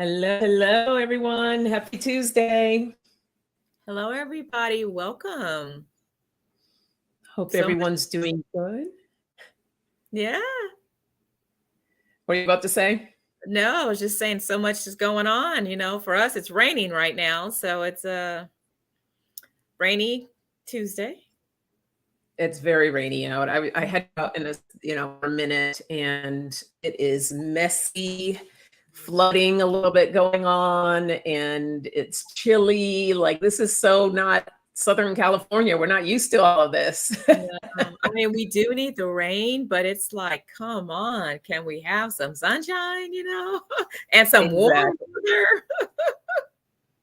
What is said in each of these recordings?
Hello, everyone. Happy Tuesday. Hello, everybody. Welcome. Hope So much. everyone's doing good. Yeah. What are you about to say? No, I was just saying so much is going on. For us, it's raining right now. So it's a rainy Tuesday. It's very rainy out. I had out in for a minute, and it is messy, flooding a little bit going on, and it's chilly. Like, this is so not Southern California. We're not used to all of this. I mean, we do need the rain, but it's like, come on, can we have some sunshine, and some warm Exactly. weather?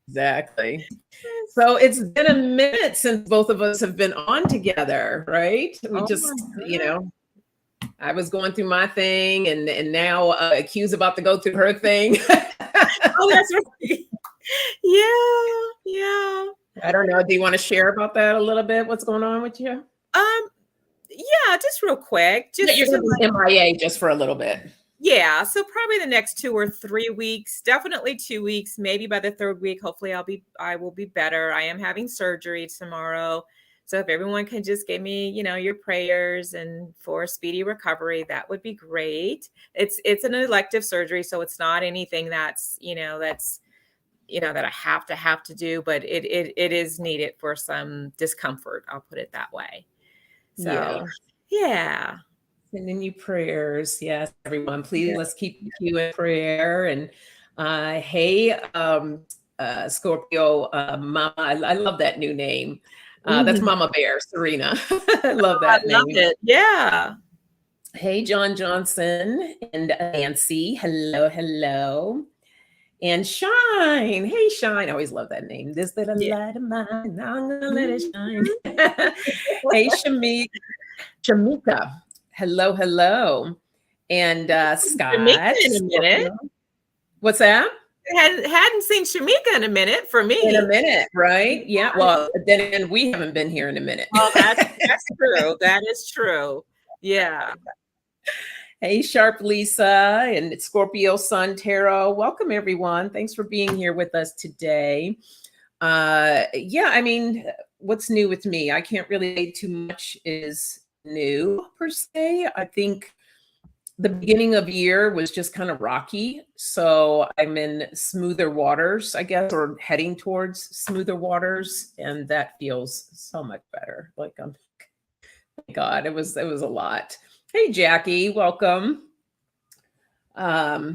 Exactly. So it's been a minute since both of us have been on together, right? We Oh just, my you God. know, I was going through my thing, and now Q's about to go through her thing. Oh, that's right. Yeah. I don't know. Do you want to share about that a little bit? What's going on with you? Um, yeah, just real quick. Yeah, you're Just to going to be MIA just for a little bit. Yeah, so probably the next 2 or 3 weeks, definitely 2 weeks, maybe by the 3rd week, hopefully I will be better. I am having surgery tomorrow. So if everyone can just give me, your prayers and for a speedy recovery, that would be great. It's an elective surgery, so it's not anything that I have to do, but it is needed for some discomfort. I'll put it that way. Yeah. So, yeah. Sending you prayers. Yes, everyone. Please, Yeah. let's keep you in prayer. And hey, Scorpio Mama. I love that new name. That's Mhm. Mama Bear, Serena. I love I that love name. it. Yeah. Hey, John Johnson and Nancy. Hello. And Shine. Hey, Shine. I always love that name. This little Yeah. light of mine, now I'm gonna let it shine. Mhm. Hey, Shamika. Hello. And Shamika Scott. in a minute. Scorpio. What's that? Hadn't seen Shamika in a minute for In a me. minute, right? Yeah. Well, then again, we haven't been here in a minute. Oh, that's true. That is true. Yeah. Hey, Sharp Lisa and Scorpio Sun Tarot. Welcome, everyone. Thanks for being here with us today. Yeah, I mean, what's new with me? I can't really say too much is new per se. I think the beginning of year was just kind of rocky. So I'm in smoother waters, I guess, or heading towards smoother waters. And that feels so much better. Like, thank God, it was a lot. Hey, Jackie, welcome. Yeah,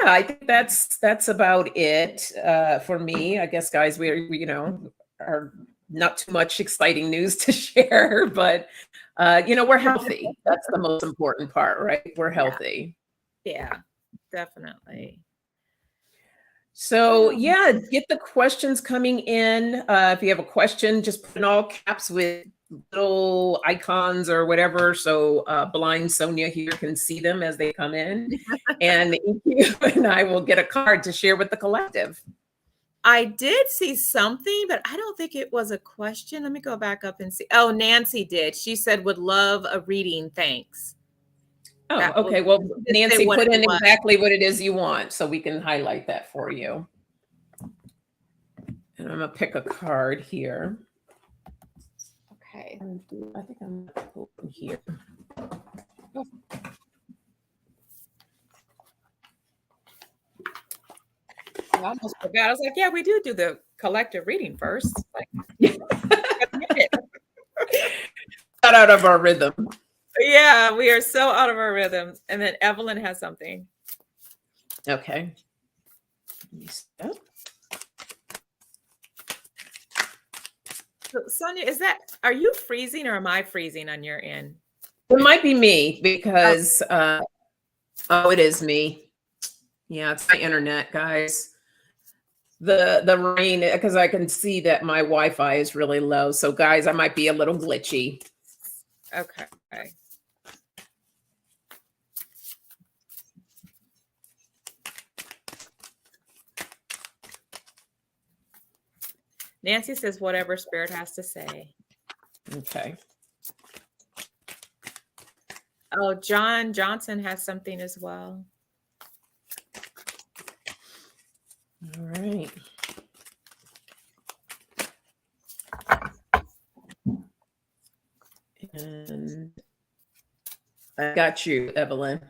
I think that's about it for me. I guess, guys, we are not too much exciting news to share, but we're healthy. That's the most important part, right? We're Yeah. healthy. Yeah. Definitely. So Oh, yeah, get the questions coming in. If you have a question, just put in all caps with little icons or whatever, so blind Sonja here can see them as they come in, and you and I will get a card to share with the collective. I did see something, but I don't think it was a question. Let me go back up and see. Oh, Nancy did. She said would love a reading. Thanks. Oh, That was okay. Well, she did say Nancy, what put it in was. exactly what it is you want so we can highlight that for you. And I'm gonna pick a card here. Okay. I think I'm open here. I almost forgot. I was like, yeah, we do the collective reading first. Like, Got out of our rhythm. yeah, we are so out of our rhythms. And then Evelyn has something. Okay. Step. So, Sonja, are you freezing or am I freezing on your end? It might be me because it is me. Yeah, it's my internet, guys. The rain, because I can see that my Wi-Fi is really low. So guys, I might be a little glitchy. Okay. Nancy says whatever spirit has to say. Okay. Oh, John Johnson has something as well. got you, Evelyn.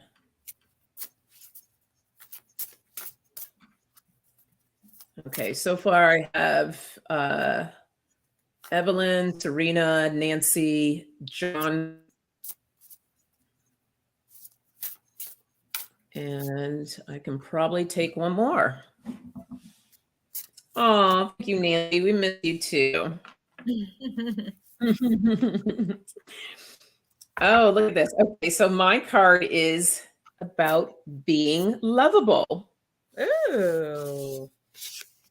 Okay, so far I have Evelyn, Serena, Nancy, John, and I can probably take one more. Oh, thank you, Nancy. We miss you too. Oh, look at this. Okay, so my card is about being lovable. Ooh.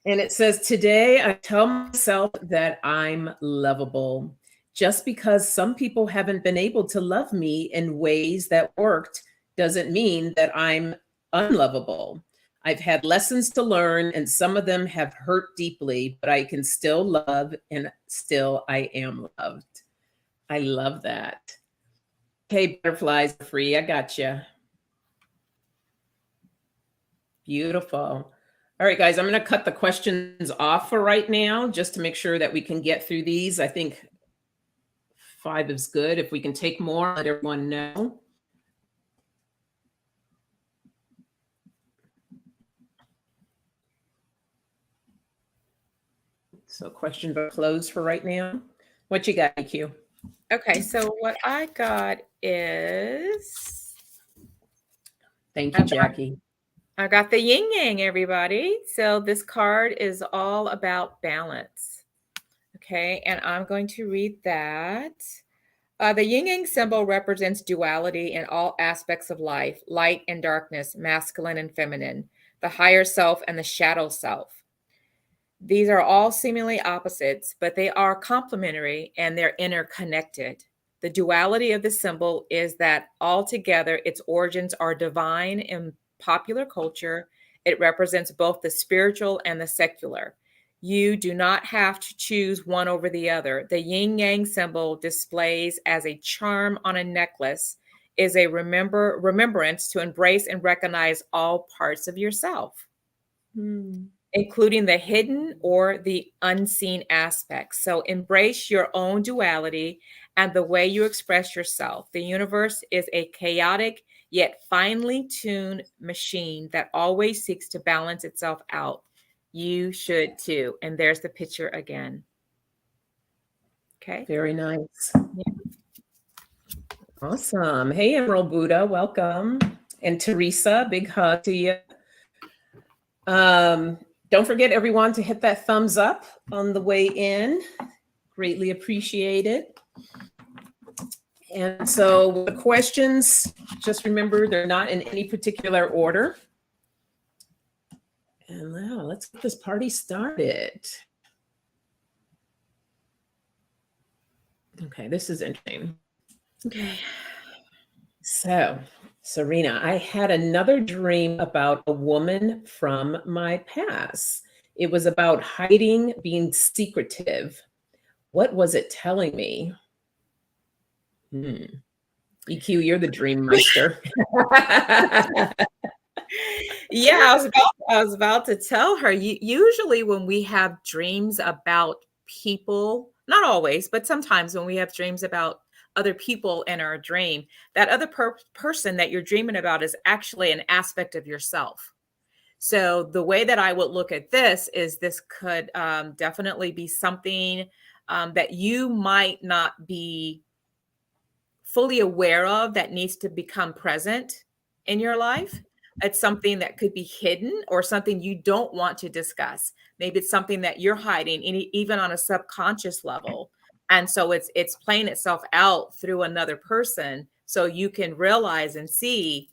And it says, today I tell myself that I'm lovable. Just because some people haven't been able to love me in ways that worked doesn't mean that I'm unlovable. I've had lessons to learn, and some of them have hurt deeply, but I can still love, and still I am loved. I love that. Okay, butterflies are free. I got you. Beautiful. All right, guys, I'm going to cut the questions off for right now just to make sure that we can get through these. I think 5 is good. If we can take more, let everyone know. So questions are closed for right now. What you got, EQ? Okay, so what I got is... Thank you, Jackie. I got the yin yang, everybody. So this card is all about balance. Okay, and I'm going to read that. The yin yang symbol represents duality in all aspects of life, light and darkness, masculine and feminine, the higher self and the shadow self. These are all seemingly opposites, but they are complementary and they're interconnected. The duality of the symbol is that altogether its origins are divine in popular culture. It represents both the spiritual and the secular. You do not have to choose one over the other. The yin yang symbol displays as a charm on a necklace is a remembrance to embrace and recognize all parts of yourself, including the hidden or the unseen aspects. So embrace your own duality and the way you express yourself. The universe is a chaotic yet finely tuned machine that always seeks to balance itself out. You should too. And there's the picture again. Okay. Very nice. Yeah. Awesome. Hey, Emerald Buddha, welcome. And Teresa, big hug to you. Don't forget, everyone, to hit that thumbs up on the way in. Greatly appreciate it. And so the questions, just remember, they're not in any particular order. And now let's get this party started. Okay, this is interesting. Okay. So, Serena, I had another dream about a woman from my past. It was about hiding, being secretive. What was it telling me? EQ, you're the dream meister. Yeah, I was about to tell her. Usually when we have dreams about people, not always, but sometimes when we have dreams about other people in our dream, that other person that you're dreaming about is actually an aspect of yourself. So the way that I would look at this is this could definitely be something that you might not be fully aware of that needs to become present in your life. It's something that could be hidden or something you don't want to discuss. Maybe it's something that you're hiding, even on a subconscious level. And so it's playing itself out through another person. So you can realize and see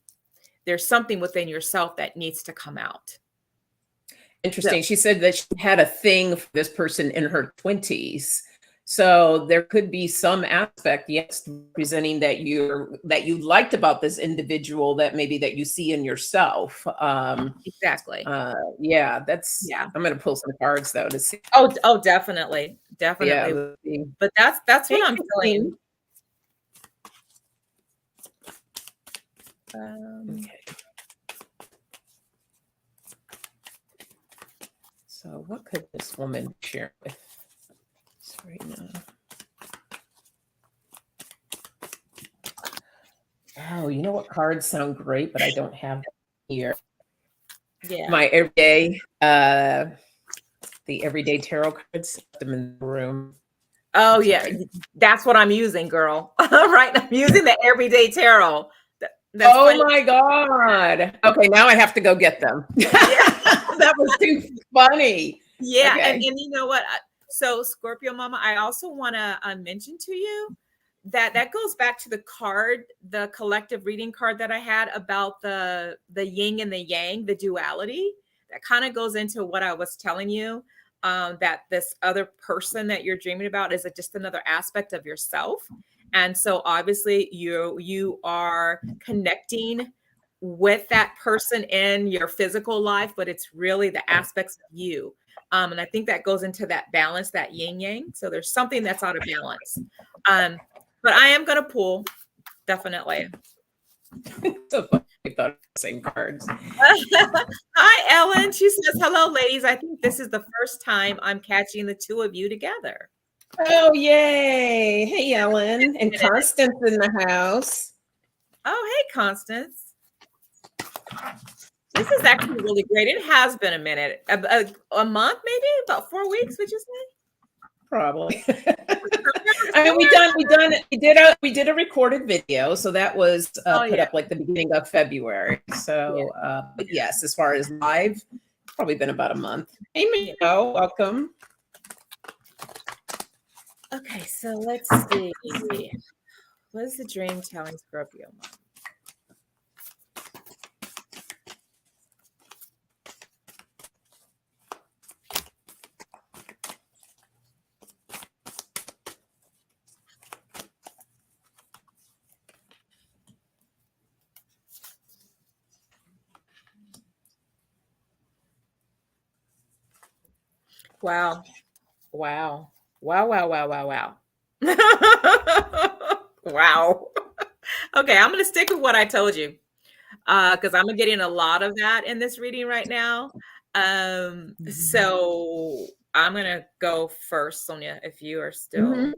there's something within yourself that needs to come out. Interesting. So, she said that she had a thing for this person in her 20s. So there could be some aspect, yes, representing that you liked about this individual that maybe that you see in yourself. Exactly. Yeah, that's. Yeah. I'm going to pull some cards though to see. Oh, definitely. Yeah. But that's what I'm feeling. Okay. So what could this woman share with us right now? Oh, you know what cards sound great, but I don't have them here. Yeah. My everyday, the everyday tarot cards, put them in the room. Oh yeah, that's what I'm using, girl. Right, I'm using the everyday tarot. That's Oh funny. my God. Okay, now I have to go get them. Yeah. That was too funny. Yeah, Okay. and you know what? So Scorpio Mama, I also want to mention to you that that goes back to the card, the collective reading card that I had about the yin and the yang, the duality. That kind of goes into what I was telling you, that this other person that you're dreaming about is just another aspect of yourself. And so obviously you are connecting with that person in your physical life, but it's really the aspects of you. And I think that goes into that balance, that yin yang. So there's something that's out of balance. But I am going to pull, definitely. So funny. I thought the same cards. Hi, Ellen. She says, hello, ladies. I think this is the first time I'm catching the two of you together. Oh, yay. Hey, Ellen. And Constance in the house. Oh, hey, Constance. This is actually really great. It has been a minute, a month, maybe about 4 weeks, would you say? Probably. I mean, we did a recorded video, so that was put up like the beginning of February. So, but yes, as far as live, probably been about a month. Hey, Miko, welcome. Okay, so let's see. What is the dream telling Scorpio? Wow. Wow. Wow, wow, wow, wow, wow. Wow. Okay, I'm going to stick with what I told you, because I'm getting a lot of that in this reading right now. So I'm going to go first, Sonja, if you are still.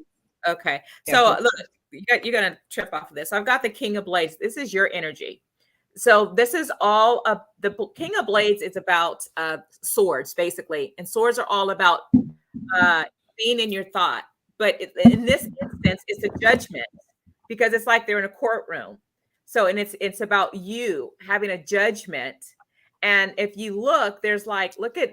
Okay. So look, you're going to trip off of this. I've got the King of Blades. This is your energy. So this is all of the King of Blades is about swords, basically. And swords are all about being in your thought. But in this instance, it's a judgment because it's like they're in a courtroom. So, and it's about you having a judgment. And if you look, there's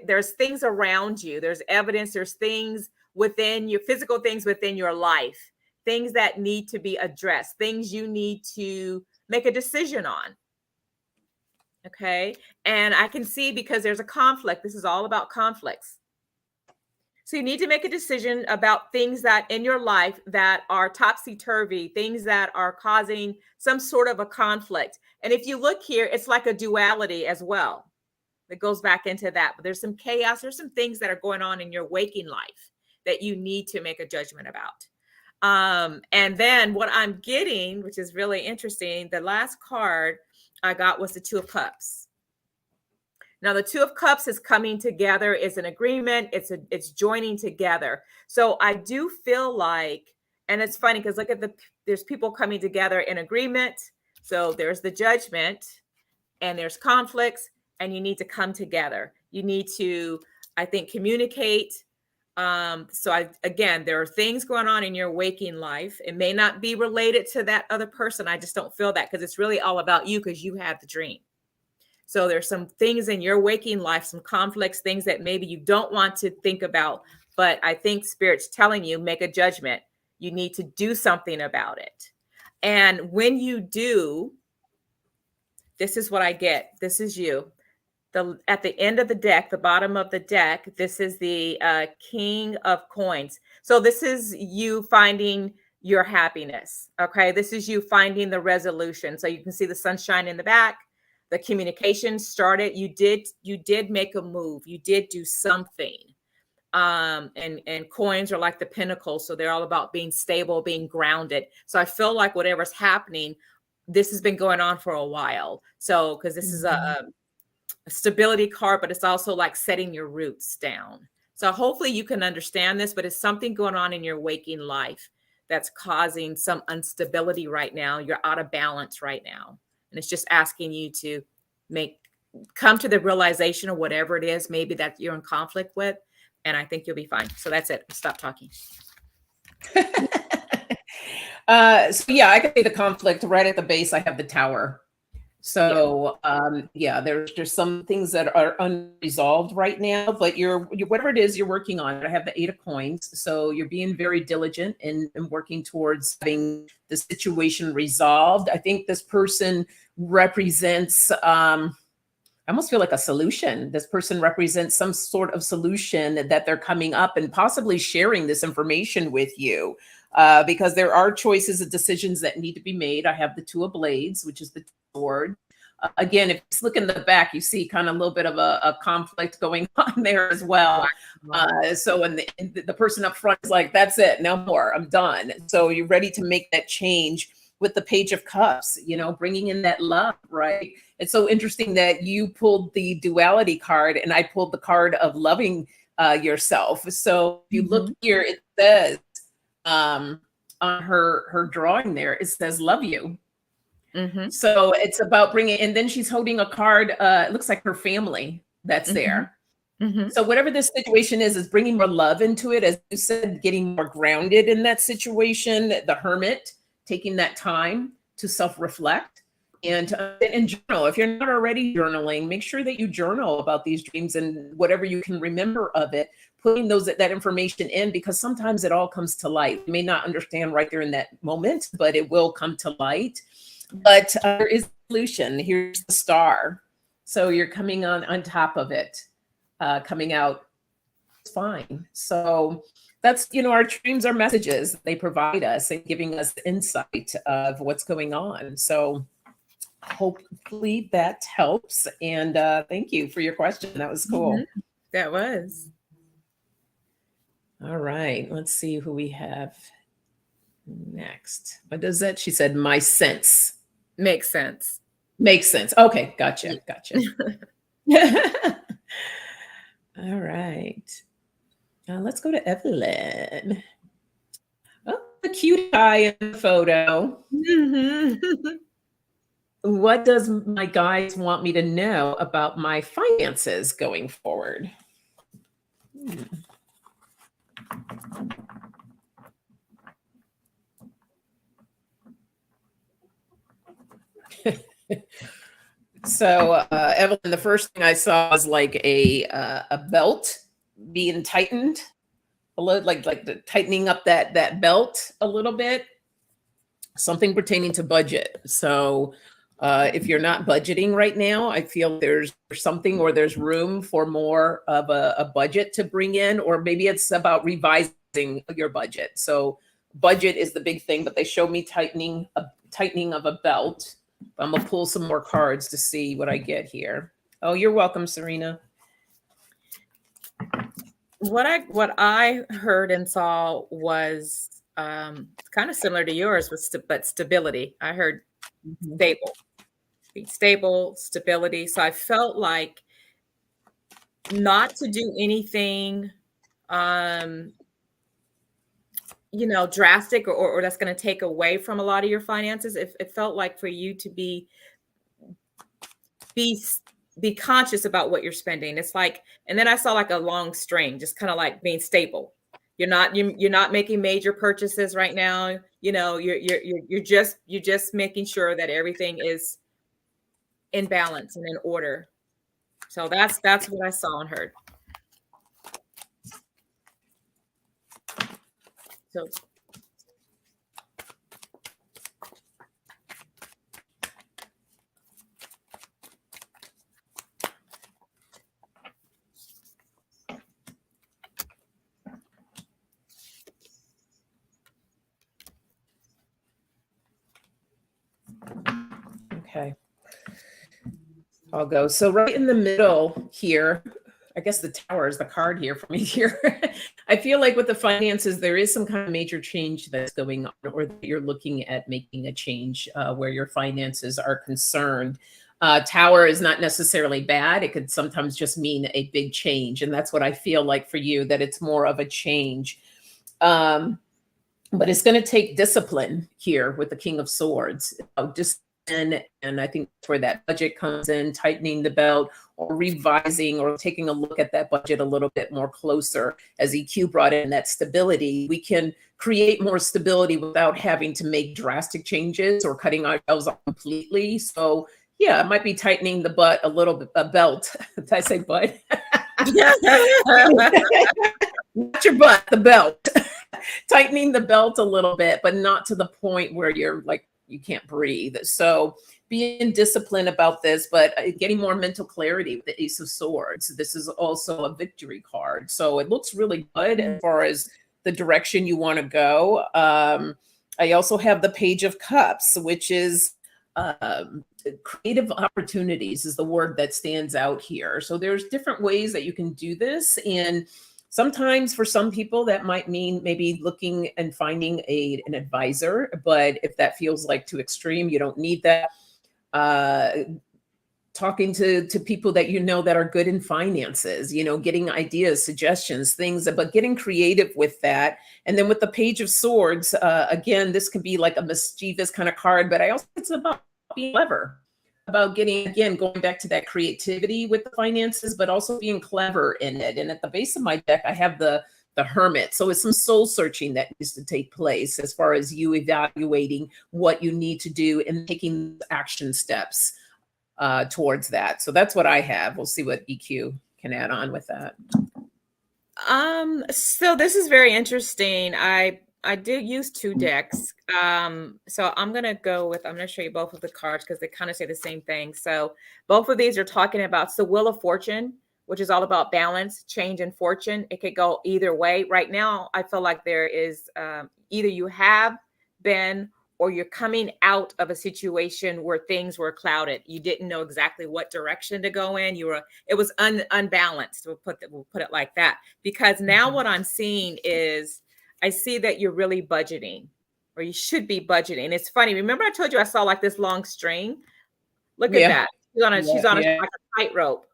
there's things around you. There's evidence. There's things within your physical things within your life, things that need to be addressed, things you need to make a decision on. Okay. And I can see because there's a conflict. This is all about conflicts. So you need to make a decision about things that in your life that are topsy-turvy, things that are causing some sort of a conflict. And if you look here, it's like a duality as well. It goes back into that. But there's some chaos. There's some things that are going on in your waking life that you need to make a judgment about. And then what I'm getting, which is really interesting, the last card I got was the Two of Cups. Now the Two of Cups is coming together, is an agreement, it's joining together. So I do feel like, and it's funny because look at there's people coming together in agreement. So there's the judgment and there's conflicts, and you need to come together. You need to, I think, communicate. Again, there are things going on in your waking life. It may not be related to that other person. I just don't feel that because it's really all about you because you had the dream. So there's some things in your waking life, some conflicts, things that maybe you don't want to think about, but I think Spirit's telling you, make a judgment. You need to do something about it. And when you do, this is what I get. This is you. At the end of the deck, the bottom of the deck, this is the King of Coins. So this is you finding your happiness. Okay. This is you finding the resolution. So you can see the sunshine in the back. The communication started. You did make a move. You did do something. And coins are like the pinnacle. So they're all about being stable, being grounded. So I feel like whatever's happening, this has been going on for a while. So, because this is a stability card, but it's also like setting your roots down. So hopefully you can understand this, but it's something going on in your waking life that's causing some instability right now. You're out of balance right now. And it's just asking you to come to the realization of whatever it is, maybe that you're in conflict with. And I think you'll be fine. So that's it. Stop talking. So yeah, I can see the conflict right at the base. I have the Tower. So yeah, there's just some things that are unresolved right now, but you're whatever it is you're working on. I have the 8 of coins. So you're being very diligent and working towards having the situation resolved. I think this person represents, I almost feel like a solution. This person represents some sort of solution that they're coming up and possibly sharing this information with you. Because there are choices and decisions that need to be made. I have the 2 of Blades, which is the sword. Again, if you look in the back, you see kind of a little bit of a conflict going on there as well. So when the person up front is like, that's it, no more, I'm done. So you're ready to make that change with the Page of Cups, bringing in that love, right? It's so interesting that you pulled the duality card and I pulled the card of loving yourself. So if you look here, it says, on her drawing there, it says love you. So it's about bringing, and then she's holding a card, it looks like her family that's there. So whatever this situation is bringing more love into it, as you said, getting more grounded in that situation. The Hermit, taking that time to self-reflect and journal. If you're not already journaling, make sure that you journal about these dreams and whatever you can remember of it, putting that information in, because sometimes it all comes to light. You may not understand right there in that moment, but it will come to light. But there is a solution. Here's the Star. So you're coming on top of it, coming out. It's fine. So that's, our dreams are messages. They provide us and giving us insight of what's going on. So hopefully that helps. And thank you for your question. That was cool. That was. All right. Let's see who we have next. What does that? She said, my sense. Makes sense. Makes sense. Okay. Gotcha. All right. Let's go to Evelyn. Oh, the cute guy in the photo. What does my guides want me to know about my finances going forward? So, Evelyn, the first thing I saw was like a belt being tightened, a little, like the tightening up that belt a little bit. Something pertaining to budget. So, if you're not budgeting right now, I feel there's something, or there's room for more of a budget to bring in, or maybe it's about revising your budget. So, budget is the big thing, but they show me tightening of a belt. I'm gonna pull some more cards to see what I get here. Oh, you're welcome, Serena. What I heard and saw was kind of similar to yours, but stability. I heard stable, stability. So I felt like not to do anything drastic or that's going to take away from a lot of your finances. It felt like for you to be conscious about what you're spending. It's like, and then I saw like a long string, just kind of like being stable. You're not making major purchases right now. You're just making sure that everything is in balance and in order. So that's what I saw and heard. So okay. I'll go. So right in the middle here, I guess the Tower is the card here for me here. I feel like with the finances, there is some kind of major change that's going on, or that you're looking at making a change where your finances are concerned. Tower is not necessarily bad. It could sometimes just mean a big change. And that's what I feel like for you, that it's more of a change. but it's going to take discipline here with the King of Swords. And I think that's where that budget comes in, tightening the belt or revising or taking a look at that budget a little bit more closer. As EQ brought in that stability, we can create more stability without having to make drastic changes or cutting ourselves off completely. So yeah, it might be tightening the butt a little bit, a belt. Did I say butt? Not your butt, the belt. Tightening the belt a little bit, but not to the point where you're like, you can't breathe. So being disciplined about this, but getting more mental clarity with the Ace of Swords. This is also a victory card. So it looks really good as far as the direction you want to go. I also have the Page of Cups, which is creative opportunities is the word that stands out here. So there's different ways that you can do this. And sometimes for some people that might mean maybe looking and finding an advisor, but if that feels like too extreme, you don't need that. Talking to people that you know that are good in finances, you know, getting ideas, suggestions, things, but getting creative with that. And then with the Page of Swords, again, this can be like a mischievous kind of card, but I also it's about being clever, about getting, again, going back to that creativity with the finances, but also being clever in it. And at the base of my deck, I have the Hermit. So it's some soul searching that needs to take place as far as you evaluating what you need to do and taking action steps towards that. So that's what I have. We'll see what EQ can add on with that. So this is very interesting. I did use two decks. So I'm going to show you both of the cards because they kind of say the same thing. So both of these are talking about the Wheel of Fortune, which is all about balance, change, and fortune. It could go either way. Right now, I feel like there is either you have been or you're coming out of a situation where things were clouded. You didn't know exactly what direction to go in. It was unbalanced. We'll put it like that. Because now what I'm seeing is I see that you're really budgeting, or you should be budgeting. It's funny. Remember I told you I saw like this long string? Look at that. She's on like a tightrope.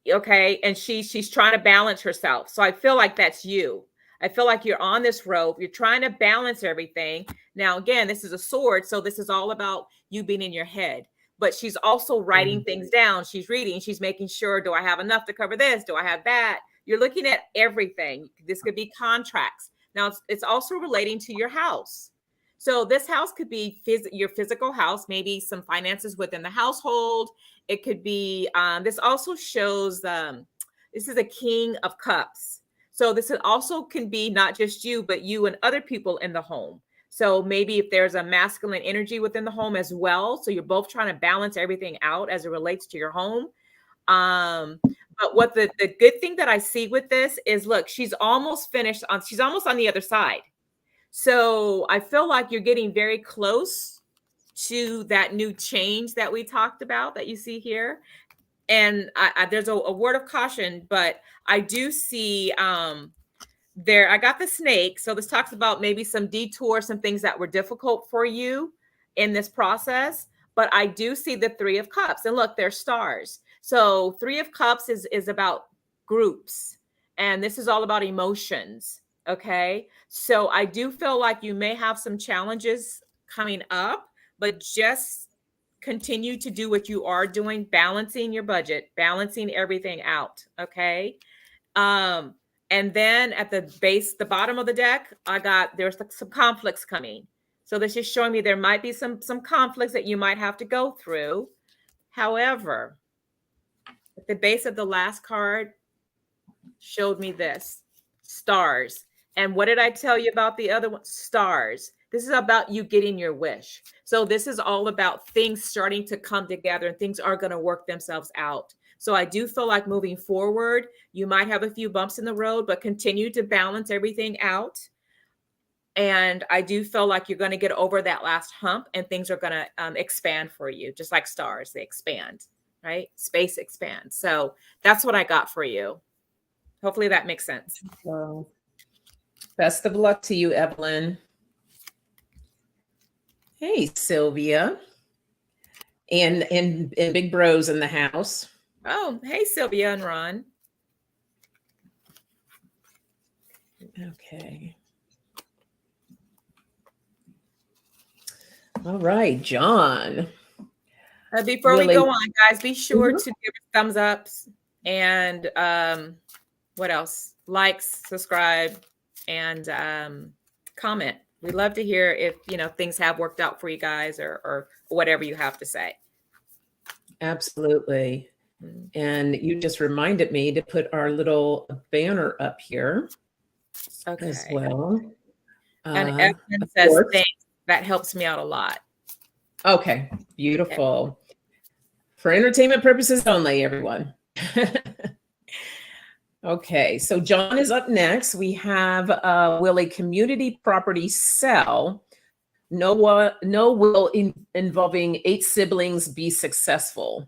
Okay. And she's trying to balance herself. So I feel like that's you. I feel like you're on this rope. You're trying to balance everything. Now, again, this is a sword. So this is all about you being in your head. But she's also writing things down. She's reading. She's making sure, do I have enough to cover this? Do I have that? You're looking at everything. This could be contracts. Now, it's also relating to your house. So this house could be your physical house, maybe some finances within the household. It could be, this also shows, this is a King of Cups. So this also can be not just you, but you and other people in the home. So maybe if there's a masculine energy within the home as well. So you're both trying to balance everything out as it relates to your home. But what the good thing that I see with this is, look, she's almost she's almost on the other side. So I feel like you're getting very close to that new change that we talked about that you see here. And there's a word of caution, but I do see I got the snake. So this talks about maybe some detours, some things that were difficult for you in this process. But I do see the Three of Cups. And look, they're stars. So Three of Cups is about groups. And this is all about emotions. Okay. So I do feel like you may have some challenges coming up, but just continue to do what you are doing, balancing your budget, balancing everything out. Okay. And then at the bottom of the deck, there's some conflicts coming. So this is showing me there might be some conflicts that you might have to go through. However, at the base of the last card showed me this, stars. And what did I tell you about the other one? Stars. This is about you getting your wish. So this is all about things starting to come together and things are going to work themselves out. So I do feel like moving forward, you might have a few bumps in the road, but continue to balance everything out. And I do feel like you're going to get over that last hump and things are going to expand for you, just like stars, they expand, right? Space expands. So that's what I got for you. Hopefully that makes sense. Well, best of luck to you, Evelyn. Hey, Sylvia. And Big Bros in the house. Oh, hey, Sylvia and Ron. Okay. All right, John. Before we Willie. go on, guys, be sure to give us thumbs ups and what else? Likes, subscribe, and comment. We'd love to hear if things have worked out for you guys or whatever you have to say. Absolutely. And you just reminded me to put our little banner up here as well. And Evelyn says, thanks. That helps me out a lot. Okay, beautiful. Okay. For entertainment purposes only, everyone. Okay, so John is up next. We have, will a community property sell? No will involving 8 siblings be successful?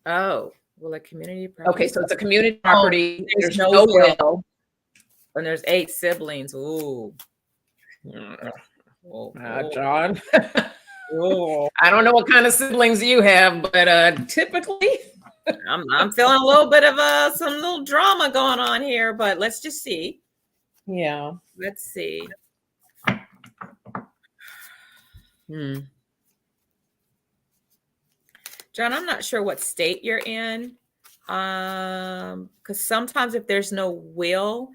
Oh, will a community property? Okay, so it's a community property. There's no will. And there's 8 siblings. Ooh. John. I don't know what kind of siblings you have, but typically I'm feeling a little bit of some little drama going on here, but let's just see. Yeah. Let's see. John, I'm not sure what state you're in. Because sometimes if there's no will,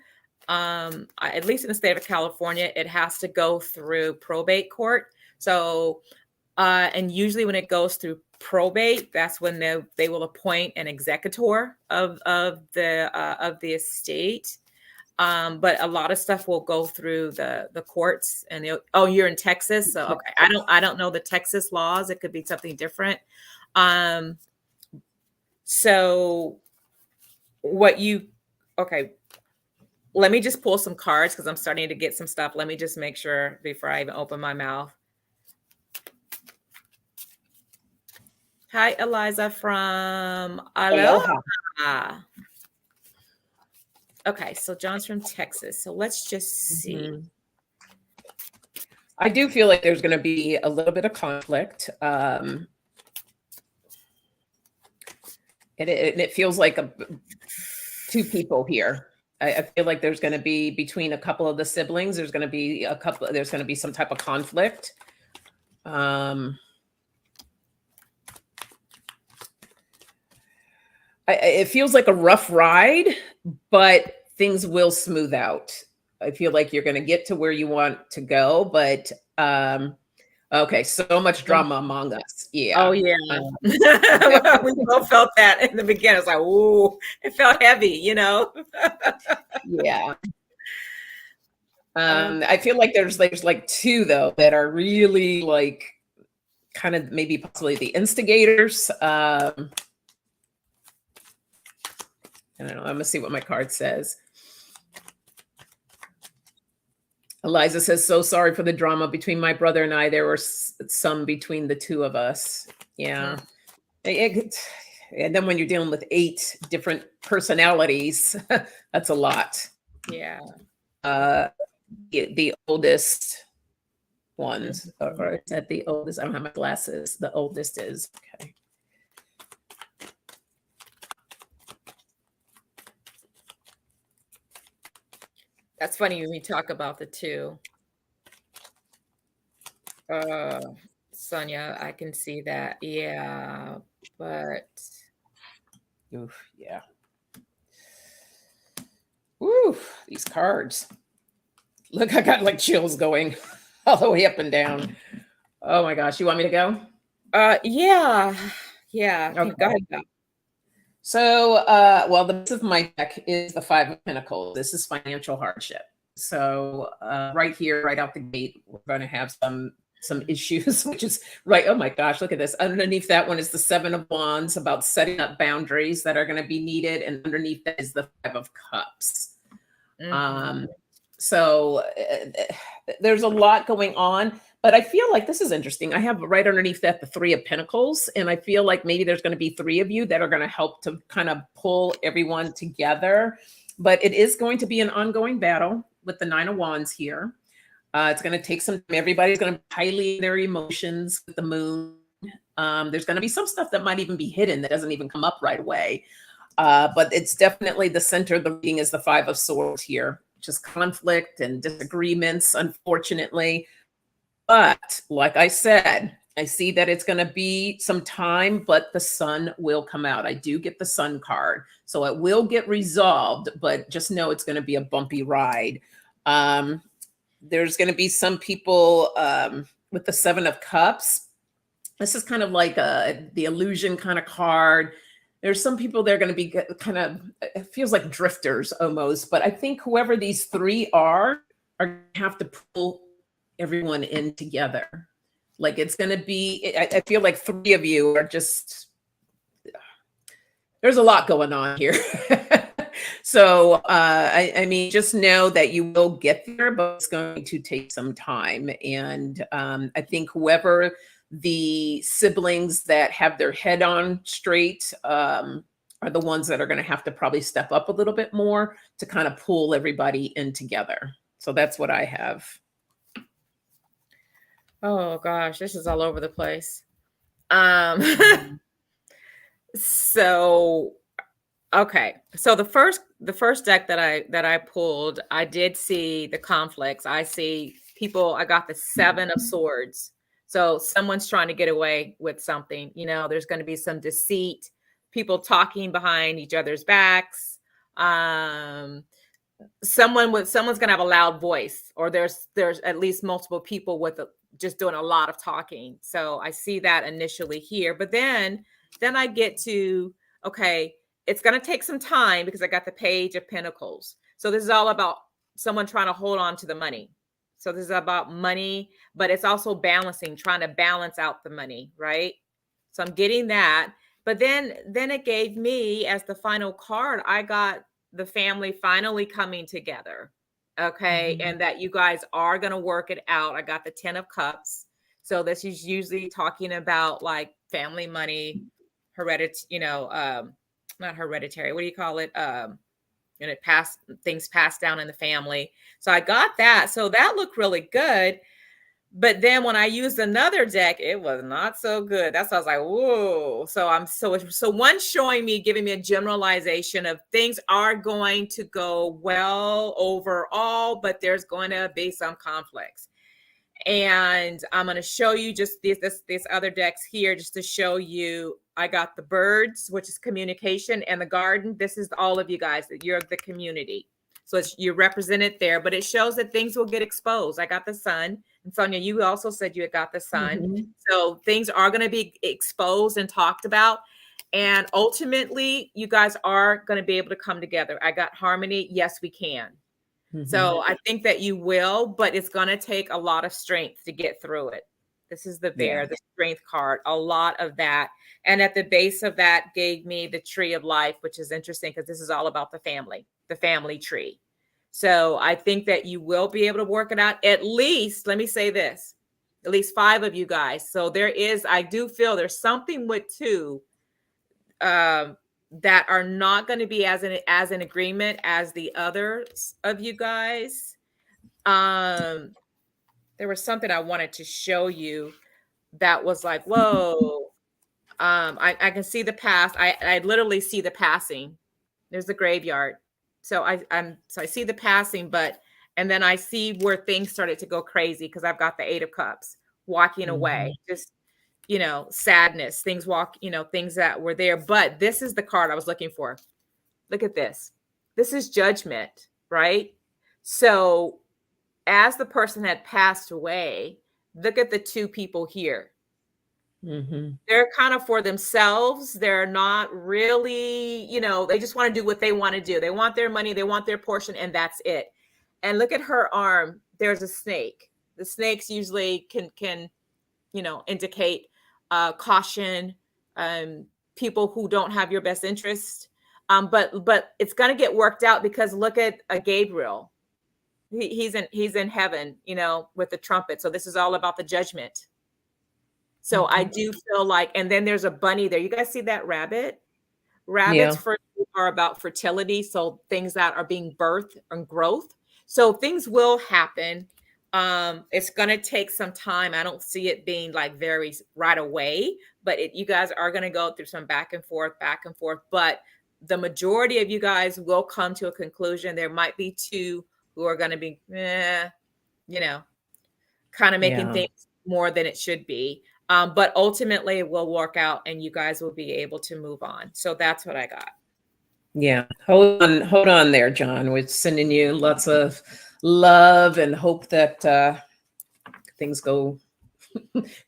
at least in the state of California, it has to go through probate court. So, and usually when it goes through probate, that's when they will appoint an executor of the estate. But a lot of stuff will go through the courts. And you're in Texas, so okay. I don't know the Texas laws. It could be something different. So okay. Let me just pull some cards because I'm starting to get some stuff. Let me just make sure before I even open my mouth. Hi, Eliza from Aloha. Okay, so John's from Texas. So let's just see. I do feel like there's going to be a little bit of conflict. And it feels like 2 people here. I feel like there's going to be between a couple of the siblings. There's going to be some type of conflict. It feels like a rough ride, but things will smooth out. I feel like you're going to get to where you want to go, but okay, so much drama among us. Yeah. Oh yeah. We both felt that in the beginning. It's like, ooh, it felt heavy, Yeah. I feel like there's like 2 though that are really like kind of maybe possibly the instigators. I don't know. I'm gonna see what my card says. Eliza says, so sorry for the drama between my brother and I. There were some between the 2 of us. Yeah. And then when you're dealing with 8 different personalities, that's a lot. Yeah. The oldest ones, or is that the oldest? I don't have my glasses. The oldest is, okay. That's funny when we talk about the 2. Sonja, I can see that. Yeah, but oof, yeah. Ooh, these cards. Look, I got like chills going all the way up and down. Oh my gosh, you want me to go? Yeah. Okay. Go ahead. So, well, the base of my deck is the 5 of Pentacles. This is financial hardship. So, right here, right out the gate, we're going to have some issues, which is right. Oh my gosh, look at this. Underneath that one is the 7 of Wands, about setting up boundaries that are going to be needed, and underneath that is the 5 of Cups. So there's a lot going on, but I feel like this is interesting. I have right underneath that the 3 of Pentacles, and I feel like maybe there's going to be 3 of you that are going to help to kind of pull everyone together. But it is going to be an ongoing battle with the 9 of Wands here. It's going to take some time. Everybody's going to highly their emotions with the moon. There's going to be some stuff that might even be hidden that doesn't even come up right away. But it's definitely the center of the reading is the 5 of Swords here, which is conflict and disagreements, unfortunately. But like I said, I see that it's going to be some time, but the sun will come out. I do get the sun card. So it will get resolved, but just know it's going to be a bumpy ride. There's going to be some people with the Seven of Cups. This is kind of like the illusion kind of card. There's some people that are going to be kind of, it feels like drifters almost, but I think whoever these three are going to have to pull everyone in together. Like it's going to be, I feel like three of you are just, there's a lot going on here. So, I mean, just know that you will get there, but it's going to take some time. And I think whoever the siblings that have their head on straight are the ones that are going to have to probably step up a little bit more to kind of pull everybody in together. So that's what I have. Oh gosh, this is all over the place. So okay. So the first deck that I pulled, I did see the conflicts. I see people, I got the Seven of Swords. So someone's trying to get away with something. You know, there's going to be some deceit, people talking behind each other's backs. Someone's going to have a loud voice, or there's at least multiple people with just doing a lot of talking. So I see that initially here, but then I get to, okay, it's going to take some time because I got the Page of Pentacles. So this is all about someone trying to hold on to the money. So this is about money, but it's also balancing, trying to balance out the money, right? So I'm getting that. But then it gave me, as the final card, I got the family finally coming together. Okay. Mm-hmm. And that you guys are going to work it out. I got the 10 of Cups. So this is usually talking about like family money, not hereditary. What do you call it? And things passed down in the family. So I got that. So that looked really good. But then when I used another deck, it was not so good. That's why I was like, whoa. So one's showing me, giving me a generalization of things are going to go well overall, but there's going to be some conflicts. And I'm going to show you just these other decks here just to show you. I got the birds, which is communication, and the garden. This is all of you guys, that you're the community. So you're represented there, but it shows that things will get exposed. I got the sun. And Sonja, you also said you had got the sun. Mm-hmm. So things are going to be exposed and talked about. And ultimately, you guys are going to be able to come together. I got harmony. Yes, we can. Mm-hmm. So I think that you will, but it's going to take a lot of strength to get through it. This is the bear, the strength card, a lot of that. And at the base of that gave me the tree of life, which is interesting because this is all about the family tree. So I think that you will be able to work it out. At least, let me say this, at least 5 of you guys. So I do feel there's something with 2 that are not going to be as an agreement as the others of you guys. There was something I wanted to show you that was like, whoa. I can see the past. I literally see the passing. There's the graveyard. So I see the passing, and then I see where things started to go crazy because I've got the 8 of Cups walking away, just, sadness, things that were there. But this is the card I was looking for. Look at this. This is judgment, right? So as the person had passed away, look at the 2 people here. Mm-hmm. They're kind of for themselves. They're not really, they just want to do what they want to do. They want their money, they want their portion, and that's it. And look at her arm. There's a snake. The snakes usually can indicate caution, people who don't have your best interest. But it's going to get worked out because look at Gabriel. He's in heaven, with the trumpet. So this is all about the judgment. So I do feel like, and then there's a bunny there. You guys see that rabbit? Rabbits are about fertility. So things that are being birthed and growth. So things will happen. It's going to take some time. I don't see it being like very right away, but you guys are going to go through some back and forth. But the majority of you guys will come to a conclusion. There might be 2 who are going to be, kind of making Yeah. things more than it should be. But ultimately it will work out and you guys will be able to move on. So that's what I got. Yeah. Hold on there, John. We're sending you lots of love and hope that things go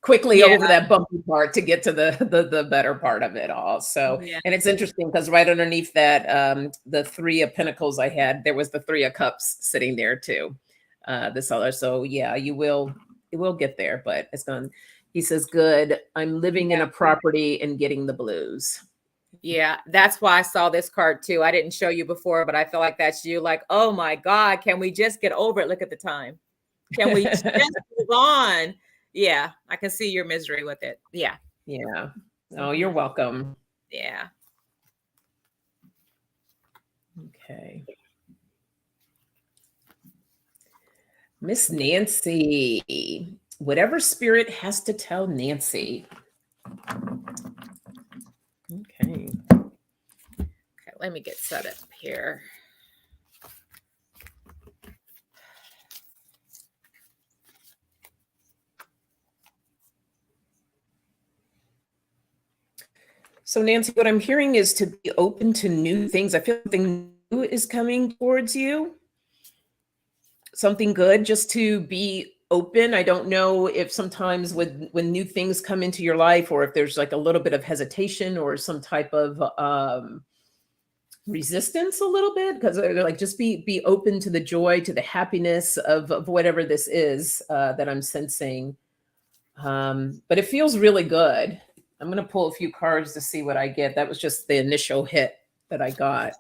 quickly Yeah. over that bumpy part to get to the better part of it all. So, Yeah. and it's interesting because right underneath that, the Three of Pentacles I had, there was the Three of Cups sitting there too, this other. So yeah, it will get there, but it's gone. He says, good. I'm living in a property and getting the blues. Yeah, that's why I saw this card too. I didn't show you before, but I feel like that's you. Like, oh my God, can we just get over it? Look at the time. Can we just move on? Yeah, I can see your misery with it. Yeah. Yeah. Oh, you're welcome. Yeah. Okay. Miss Nancy, whatever spirit has to tell Nancy. Okay. Okay, let me get set up here. So Nancy, what I'm hearing is to be open to new things. I feel something new is coming towards you. Something good, just to be open. I don't know if sometimes when new things come into your life, or if there's like a little bit of hesitation or some type of resistance a little bit, because they're like, just be open to the joy, to the happiness of whatever this is that I'm sensing. But it feels really good. I'm going to pull a few cards to see what I get. That was just the initial hit that I got.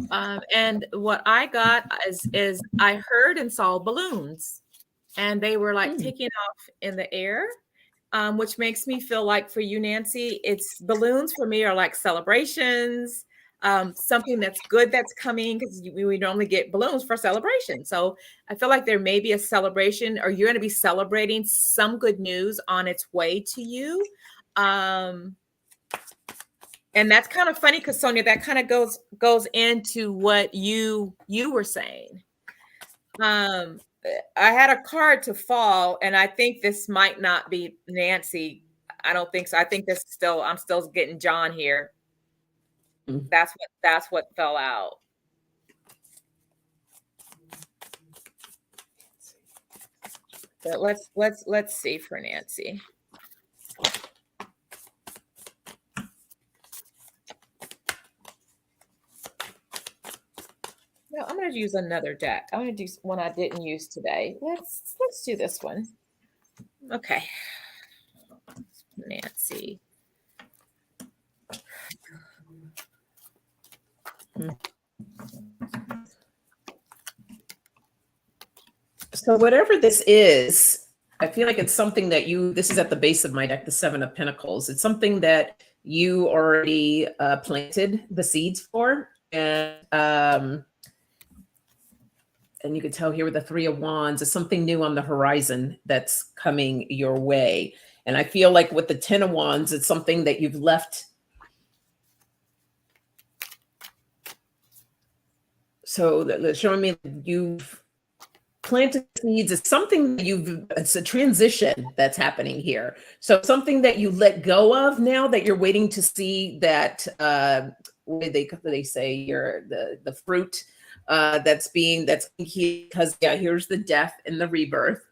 And what I got is I heard and saw balloons, and they were like taking off in the air, which makes me feel like for you, Nancy, it's balloons for me are like celebrations, something that's good that's coming, because we normally get balloons for celebration. So I feel like there may be a celebration, or you're going to be celebrating some good news on its way to you. And that's kind of funny because Sonja, that kind of goes into what you were saying. I had a card to fall, and I think this might not be Nancy. I don't think so. I think I'm still getting John here. That's what fell out. But let's see for Nancy. No, I'm going to use another deck. I'm going to do one I didn't use today. Let's do this one. Okay. Nancy. So whatever this is, I feel like it's something that this is at the base of my deck, the Seven of Pentacles. It's something that you already planted the seeds for. And you can tell here with the Three of Wands, it's something new on the horizon that's coming your way. And I feel like with the Ten of Wands, it's something that you've left. So they're showing me you've planted seeds. It's something that it's a transition that's happening here. So something that you let go of now that you're waiting to see that, what do they say, the fruit that's here, because here's the death and the rebirth.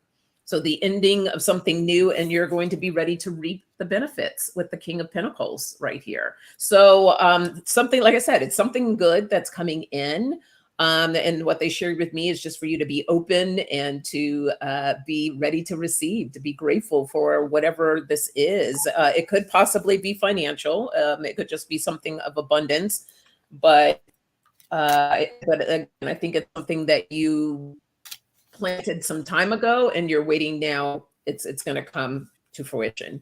So the ending of something new, and you're going to be ready to reap the benefits with the King of Pentacles right here. So something, like I said, it's something good that's coming in. And what they shared with me is just for you to be open and to be ready to receive, to be grateful for whatever this is. It could possibly be financial. It could just be something of abundance. But again, I think it's something that you planted some time ago and you're waiting now. It's going to come to fruition.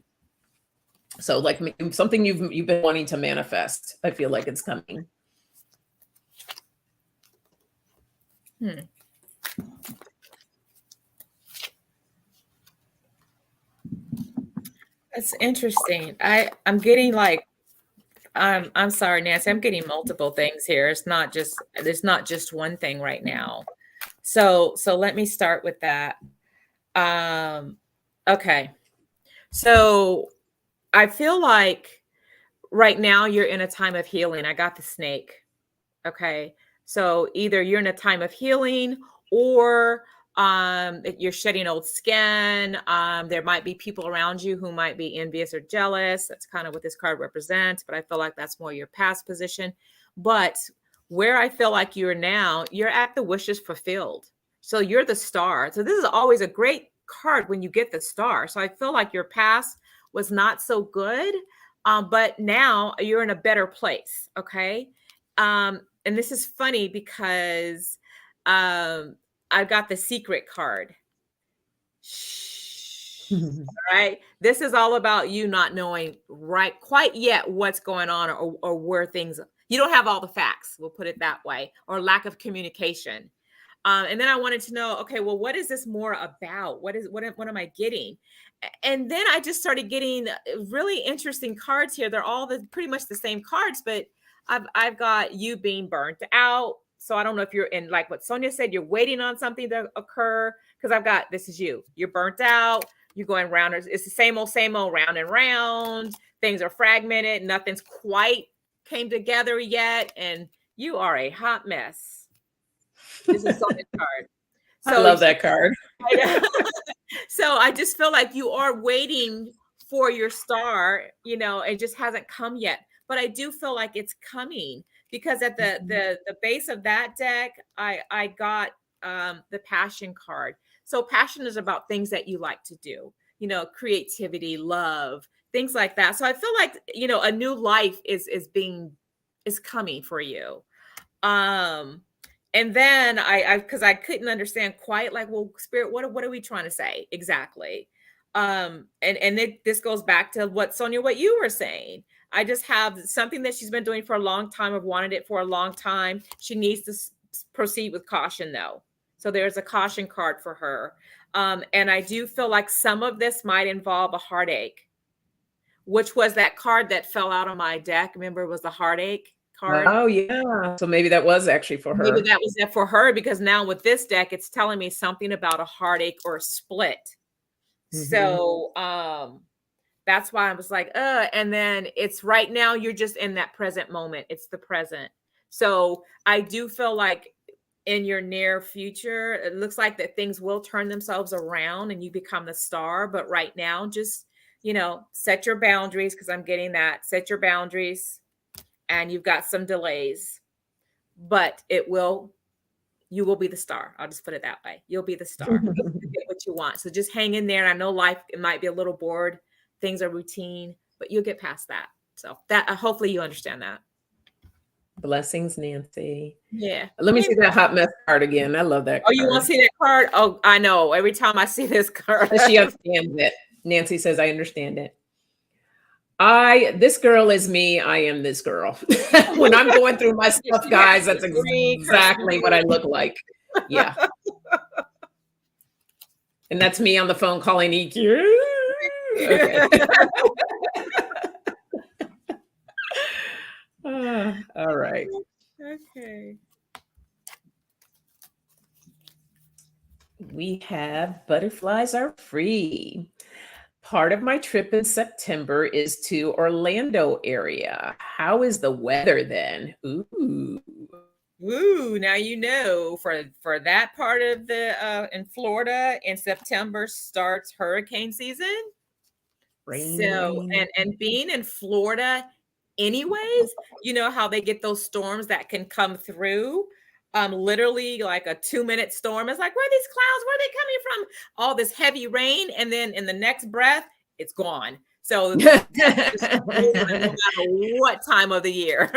So like something you've been wanting to manifest. I feel like it's coming. That's interesting. I'm getting like, I'm sorry, Nancy. I'm getting multiple things here. There's not just one thing right now. So let me start with that. Okay. So I feel like right now you're in a time of healing. I got the snake. Okay. So either you're in a time of healing or you're shedding old skin. There might be people around you who might be envious or jealous. That's kind of what this card represents, but I feel like that's more your past position. But where I feel like you're now, you're at the wishes fulfilled. So you're the star. So this is always a great card when you get the star. So I feel like your past was not so good, but now you're in a better place. Okay. And this is funny because I got the secret card. Shh. All right. This is all about you not knowing right quite yet what's going on or where things, you don't have all the facts. We'll put it that way, or lack of communication. And then I wanted to know, okay, well, what is this more about? What am I getting? And then I just started getting really interesting cards here. They're all pretty much the same cards, but I've got you being burnt out. So I don't know if you're in, like what Sonja said, you're waiting on something to occur. Because I've got, this is you. You're burnt out. You're going round. It's the same old, round and round. Things are fragmented. Nothing's quite came together yet. And you are a hot mess. This is Sonja's card. So, I love that card. So I just feel like you are waiting for your star, it just hasn't come yet. But I do feel like it's coming because at the base of that deck, I got the passion card. So passion is about things that you like to do, creativity, love, things like that. So I feel like, a new life is coming for you. And then because I couldn't understand quite, like, well, Spirit, what are we trying to say exactly? And this goes back to what Sonja, what you were saying. I just have something that she's been doing for a long time. I've wanted it for a long time. She needs to proceed with caution, though. So there's a caution card for her. And I do feel like some of this might involve a heartache, which was that card that fell out of my deck. Remember, it was the heartache card. Oh, yeah. So maybe that was actually for her. Maybe that was it for her, because now with this deck, it's telling me something about a heartache or a split. Mm-hmm. So that's why I was like, and then it's right now, you're just in that present moment. It's the present. So I do feel like in your near future, it looks like that things will turn themselves around and you become the star. But right now, just, set your boundaries, because I'm getting that. Set your boundaries, and you've got some delays, but you will be the star. I'll just put it that way. You'll be the star. You'll get what you want. So just hang in there. And I know life, it might be a little bored. Things are routine, but you'll get past that. So that hopefully you understand that. Blessings, Nancy. Yeah. Let me see that hot mess card again. I love that card. Oh, you want to see that card? Oh, I know. Every time I see this card. She understands it. Nancy says, I understand it. This girl is me. I am this girl. When I'm going through my stuff, guys, that's exactly what I look like. Yeah. And that's me on the phone calling EQ. Okay. All right. Okay. We have butterflies are free. Part of my trip in September is to Orlando area. How is the weather then? Ooh. Now for that part of the in Florida, in September starts hurricane season. Rain. And being in Florida anyways, you know how they get those storms that can come through, literally like a 2-minute storm. It's like, where are these clouds? Where are they coming from? All this heavy rain, and then in the next breath, it's gone. So no matter what time of the year,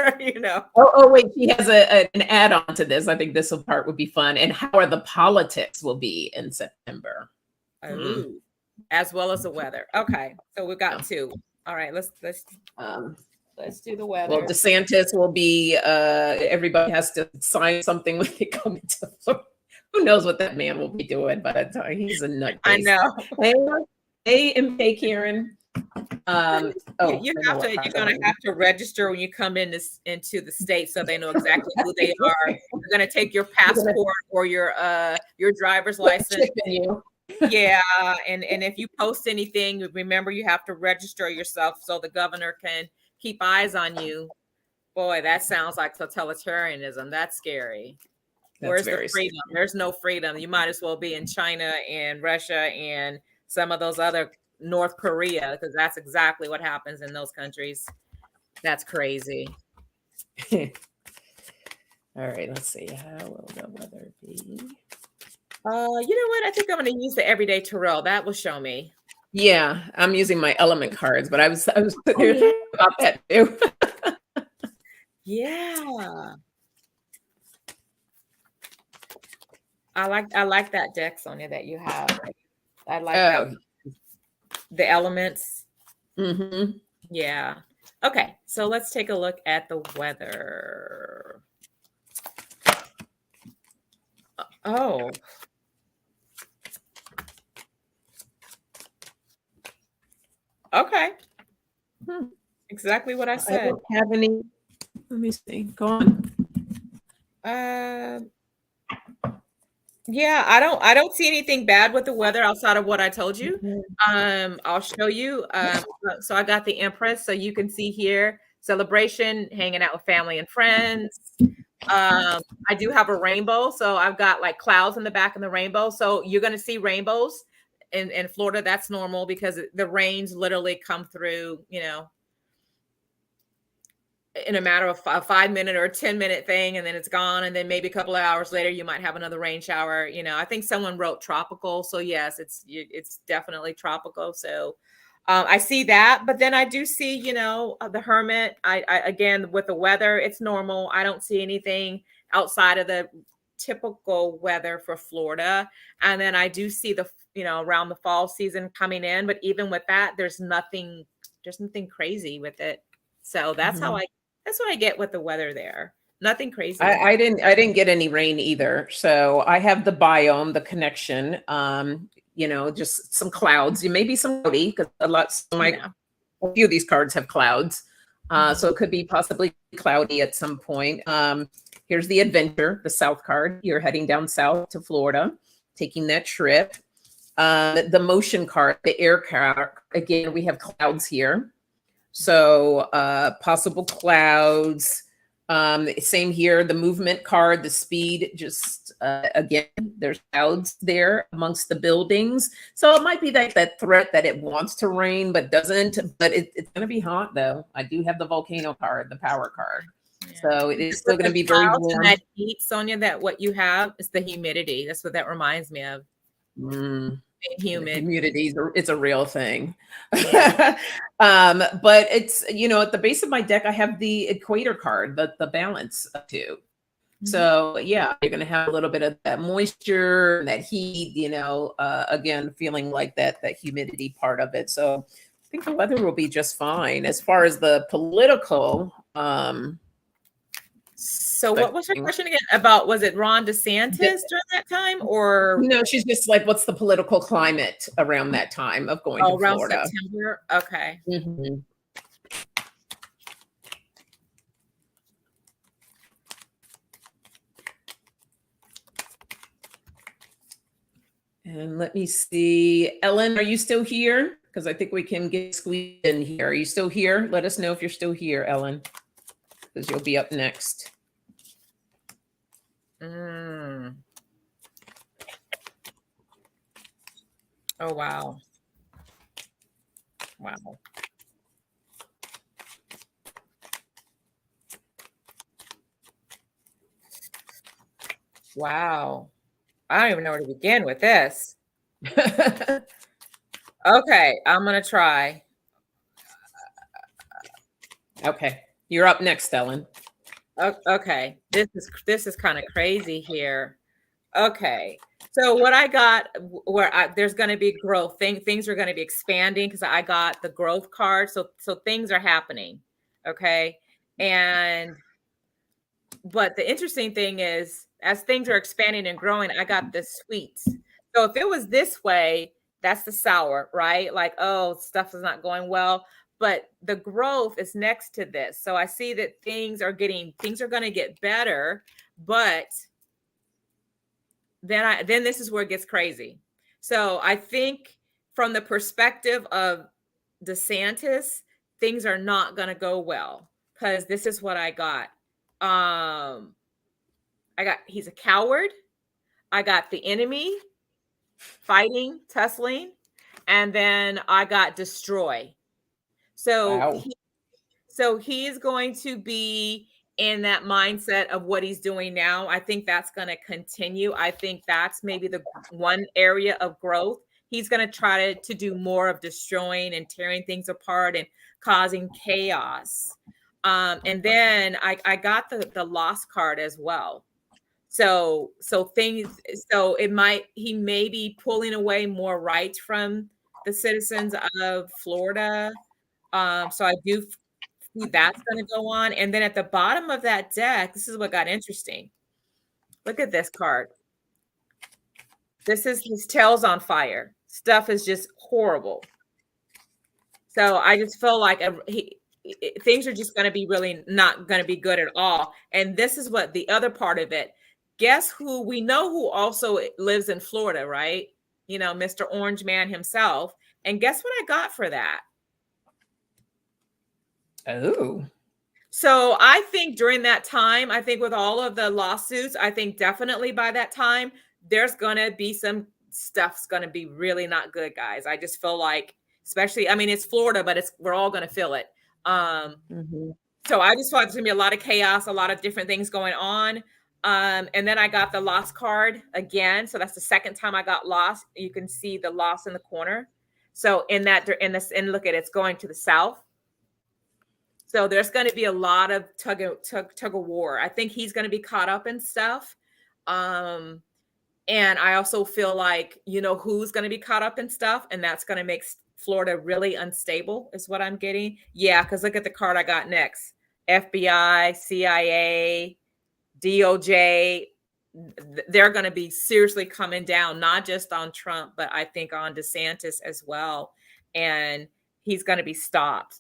Oh wait, she has an add-on to this. I think this part would be fun. And how are the politics will be in September? As well as the weather. Okay, so we've got two. All right, let's do the weather. Well, DeSantis will be. Everybody has to sign something when they come into Florida. Who knows what that man will be doing by the time he's a nutcase. I know. Hey, MK Karen. Oh, You I know have what to. card You're I gonna want. have to register when you come into the state, so they know exactly who they are. They're gonna take your We're gonna passport or your driver's license. chip in you. Yeah, and if you post anything, remember you have to register yourself so the governor can keep eyes on you. Boy, that sounds like totalitarianism. That's scary. That's Where's the very freedom? scary. There's no freedom. You might as well be in China and Russia and some of those other North Korea, because that's exactly what happens in those countries. That's crazy. All right, let's see. How will the weather be? You know what? I think I'm going to use the everyday Terrell. That will show me. Yeah, I'm using my element cards, but I was sitting Oh here yeah, thinking about that too. yeah. I like that deck, Sonja, that you have. I like that. Oh, The elements. mm-hmm. Yeah. Okay, so let's take a look at the weather. Oh. Okay. Exactly what I I said. don't have any. Let me see. Go on. Yeah, I don't see anything bad with the weather outside of what I told you. I'll show you. So I got the Empress, so you can see here celebration, hanging out with family and friends. I do have a rainbow, so I've got like clouds in the back of the rainbow. So you're going to see rainbows in Florida. That's normal because the rains literally come through, in a matter of a 5 minute or a 10-minute thing, and then it's gone. And then maybe a couple of hours later, you might have another rain shower. I think someone wrote tropical. So yes, it's definitely tropical. So I see that, but then I do see, the Hermit. I again, with the weather, it's normal. I don't see anything outside of the typical weather for Florida. And then I do see around the fall season coming in, but even with that, there's nothing crazy with it. So that's what I get with the weather there. Nothing crazy. I didn't get any rain either. So I have the biome, the connection. Just some clouds. Maybe some cloudy because a few of these cards have clouds. So it could be possibly cloudy at some point. Here's the adventure, the south card. You're heading down south to Florida, taking that trip. The motion card, the air card. Again, we have clouds here. So possible clouds. Same here, the movement card, the speed, just again, there's clouds there amongst the buildings. So it might be that threat that it wants to rain, but doesn't, but it's going to be hot though. I do have the volcano card, the power card. Yeah. So it is still going to be very warm. And that heat, Sonja, that what you have is the humidity. That's what that reminds me of. Humid. Humidity, it's a real thing. Yeah. But it's, at the base of my deck, I have the equator card, the balance too. So yeah, you're going to have a little bit of that moisture, that heat, again, feeling like that humidity part of it. So I think the weather will be just fine. As far as the political, so what was her question again about? Was it Ron DeSantis during that time, or no? She's just like, what's the political climate around that time of going to around Florida? September? Okay. And let me see, Ellen, are you still here? Because I think we can get squeezed in here. Are you still here? Let us know if you're still here, Ellen, because you'll be up next. Oh, wow. Wow. Wow. I don't even know where to begin with this. Okay, I'm going to try. Okay, you're up next, Ellen. Okay, this is kind of crazy here. Okay, so what I got, there's going to be growth. Things are going to be expanding because I got the growth card. So things are happening. Okay, but the interesting thing is, as things are expanding and growing, I got the sweets. So if it was this way, That's the sour, right? Like, oh, stuff is not going well. But the growth is next to this. So I see that things are going to get better, but then this is where it gets crazy. So I think from the perspective of DeSantis, things are not going to go well, because this is what I got. He's a coward. I got the enemy, fighting, tussling, and then I got destroy. So Wow. he's going to be in that mindset of what he's doing now. I think that's going to continue. I think that's maybe the one area of growth. He's going to try to do more of destroying and tearing things apart and causing chaos. And then I got the lost card as well. So he may be pulling away more rights from the citizens of Florida. So I do see that's going to go on. And then at the bottom of that deck, this is what got interesting. Look at this card. This is his tail's on fire. Stuff is just horrible. So I just feel like things are just going to be really not going to be good at all. And this is what the other part of it. Guess who we know who also lives in Florida, right? You know, Mr. Orange Man himself. And guess what I got for that? Oh. So I think during that time, I think with all of the lawsuits, I think definitely by that time, there's going to be some stuff's going to be really not good, guys. I just feel like, especially, I mean, it's Florida, but we're all going to feel it. So I just thought there's going to be a lot of chaos, a lot of different things going on. And then I got the lost card again. So that's the second time I got lost. You can see the loss in the corner. So and look at it, it's going to the south. So there's going to be a lot of tug of war. I think he's going to be caught up in stuff. And I also feel like, you know, who's going to be caught up in stuff, and that's going to make Florida really unstable is what I'm getting. Yeah, because look at the card I got next. FBI, CIA, DOJ. They're going to be seriously coming down, not just on Trump, but I think on DeSantis as well. And he's going to be stopped.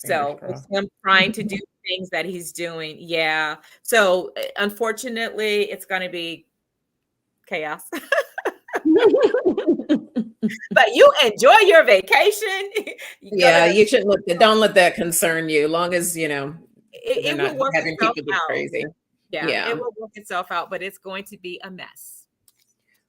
So it's him trying to do things that he's doing. Yeah. So unfortunately, it's going to be chaos. But you enjoy your vacation. You shouldn't don't let that concern you. Long as, you know, it will work having itself people get out. crazy. Yeah, it will work itself out, but it's going to be a mess.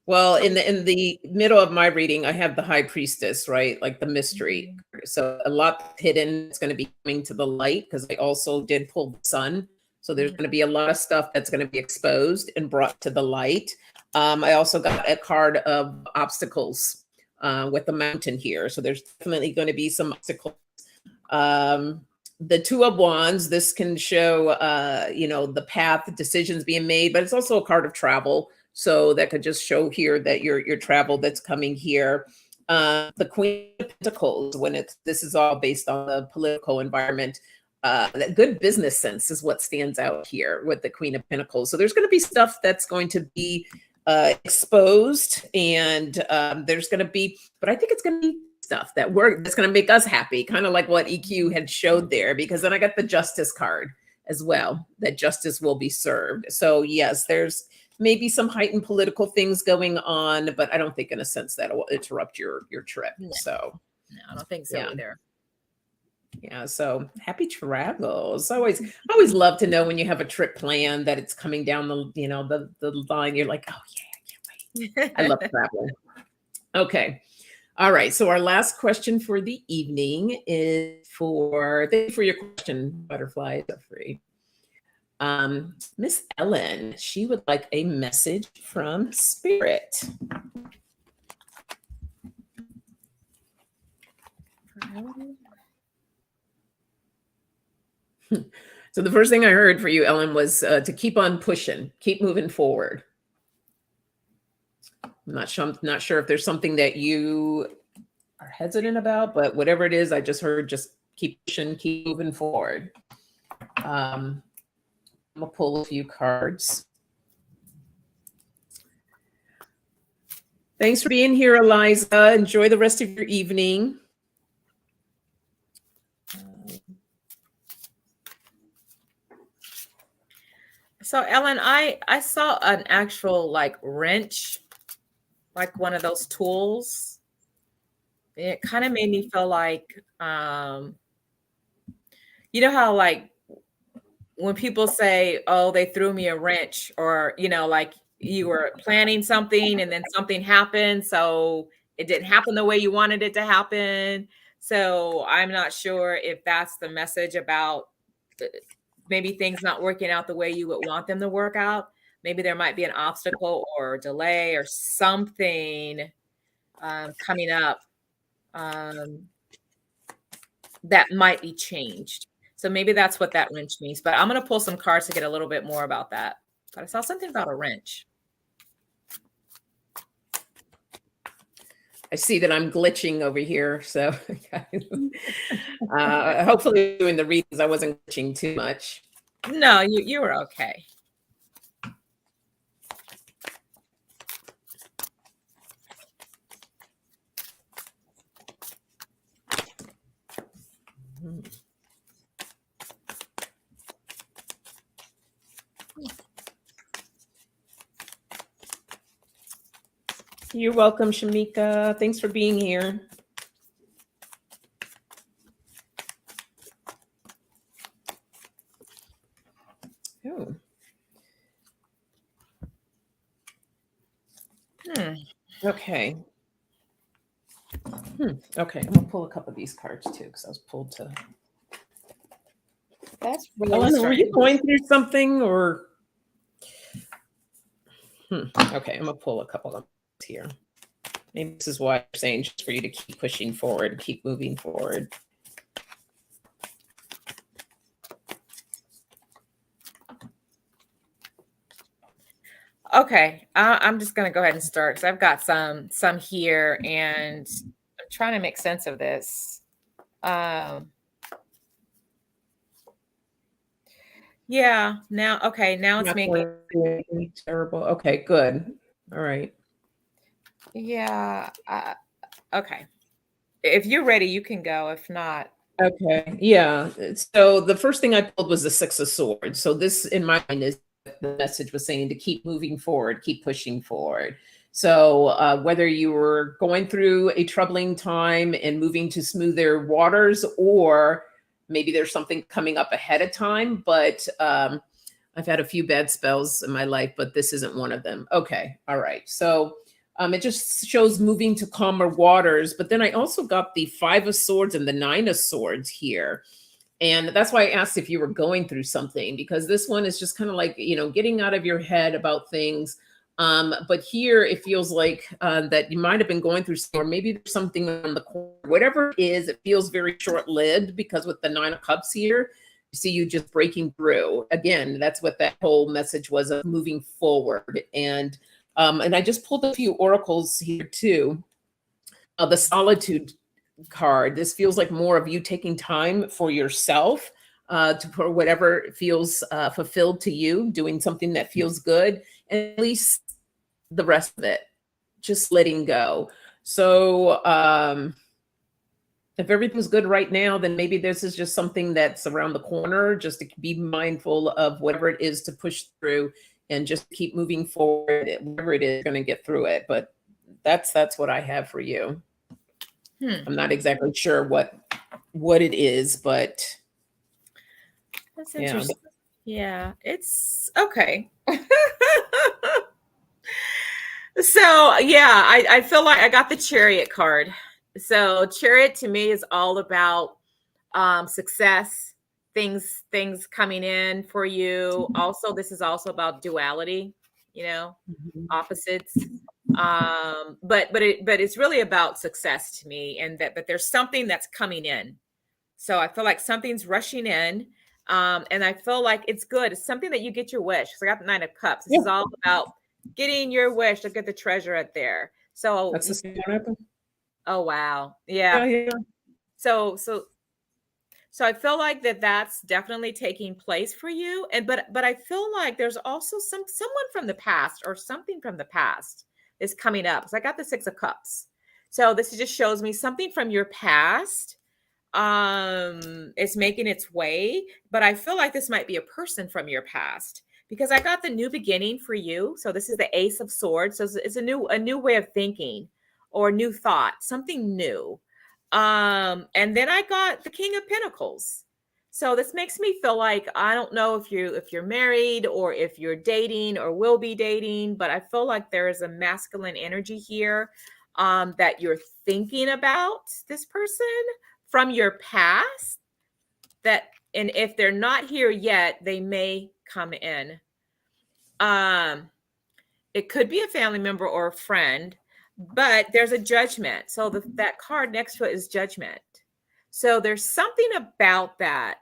Well, in the middle of my reading, I have the High Priestess, right? Like the mystery. So a lot hidden is going to be coming to the light, because I also did pull the Sun. So there's going to be a lot of stuff that's going to be exposed and brought to the light. I also got a card of obstacles with the mountain here. So there's definitely going to be some obstacles. The Two of Wands, this can show, you know, the path, decisions being made, but it's also a card of travel. So that could just show here that your travel that's coming here. The Queen of Pentacles, this is all based on the political environment. That good business sense is what stands out here with the Queen of Pentacles. So there's going to be stuff that's going to be exposed, and there's going to be, but I think it's going to be stuff that's going to make us happy, kind of like what EQ had showed there, because then I got the Justice card as well, that justice will be served. So yes, there's maybe some heightened political things going on, but I don't think in a sense that will interrupt your trip. No. So no, I don't think so either. Yeah, so happy travels. I always love to know when you have a trip planned that it's coming down the, you know, the line. You're like, oh yeah, I can't wait. I love traveling. Okay. All right. So our last question for the evening is thank you for your question, Butterfly. Is free. Miss Ellen, she would like a message from Spirit. So the first thing I heard for you, Ellen, was to keep on pushing, keep moving forward. I'm not sure if there's something that you are hesitant about, but whatever it is, I just heard just keep pushing, keep moving forward. I'm gonna pull a few cards. Thanks for being here, Eliza. Enjoy the rest of your evening. So Ellen, I saw an actual like wrench, like one of those tools. It kind of made me feel like you know how like when people say, "Oh, they threw me a wrench," or like you were planning something and then something happened, so it didn't happen the way you wanted it to happen. So I'm not sure if that's the message about maybe things not working out the way you would want them to work out. Maybe there might be an obstacle or delay or something coming up um, that might be changed. So maybe that's what that wrench means. But I'm going to pull some cards to get a little bit more about that. But I saw something about a wrench. I see that I'm glitching over here. So hopefully doing the readings, I wasn't glitching too much. No, you were okay. You're welcome, Shamika. Thanks for being here. Oh. Okay. Okay, I'm gonna pull a couple of these cards too, because I was pulled to. That's really Ellen, were you strange. going through something or? Okay, I'm gonna pull a couple of them here. Maybe this is why I'm saying just for you to keep pushing forward, keep moving forward. Okay, I'm just going to go ahead and start because I've got some here, and I'm trying to make sense of this. Yeah, now it's making terrible. Okay, good. All right. Yeah. Okay. If you're ready, you can go. If not, Okay. Yeah. So the first thing I pulled was the Six of Swords. So this, in my mind, is the message was saying to keep moving forward, keep pushing forward. So whether you were going through a troubling time and moving to smoother waters, or maybe there's something coming up ahead of time, but I've had a few bad spells in my life, but this isn't one of them. Okay. All right. So it just shows moving to calmer waters. But then I also got the Five of Swords and the Nine of Swords here. And that's why I asked if you were going through something, because this one is just kind of like, getting out of your head about things. But here it feels like that you might have been going through, or maybe there's something on the corner. Whatever it is, it feels very short-lived, because with the Nine of Cups here, you see you just breaking through. Again, that's what that whole message was, of moving forward. And I just pulled a few oracles here too. The Solitude card. This feels like more of you taking time for yourself, for whatever feels fulfilled to you, doing something that feels good, and at least the rest of it, just letting go. So if everything's good right now, then maybe this is just something that's around the corner, just to be mindful of whatever it is to push through and just keep moving forward. Whatever it is, going to get through it. But that's what I have for you. I'm not exactly sure what it is, but that's interesting. Yeah, it's okay. So yeah, I feel like I got the Chariot card. So Chariot to me is all about success, things coming in for you. Also, this is also about duality, opposites. But it's really about success to me, and that there's something that's coming in. So I feel like something's rushing in. And I feel like it's good. It's something that you get your wish. So I got the Nine of Cups. This is all about getting your wish. Look at the treasure right there. So that's the same one. Oh wow. Yeah. So I feel like that's definitely taking place for you. And but I feel like there's also someone from the past or something from the past is coming up. So I got the 6 of Cups. So this just shows me something from your past it's making its way, but I feel like this might be a person from your past because I got the new beginning for you. So this is the Ace of Swords. So it's a new way of thinking or new thought, something new. And then I got the King of Pentacles. So this makes me feel like I don't know if you're married or if you're dating or will be dating, but I feel like there is a masculine energy here that you're thinking about this person from your past that, and if they're not here yet, they may come in. It could be a family member or a friend, but there's a judgment. So that card next to it is judgment. So there's something about that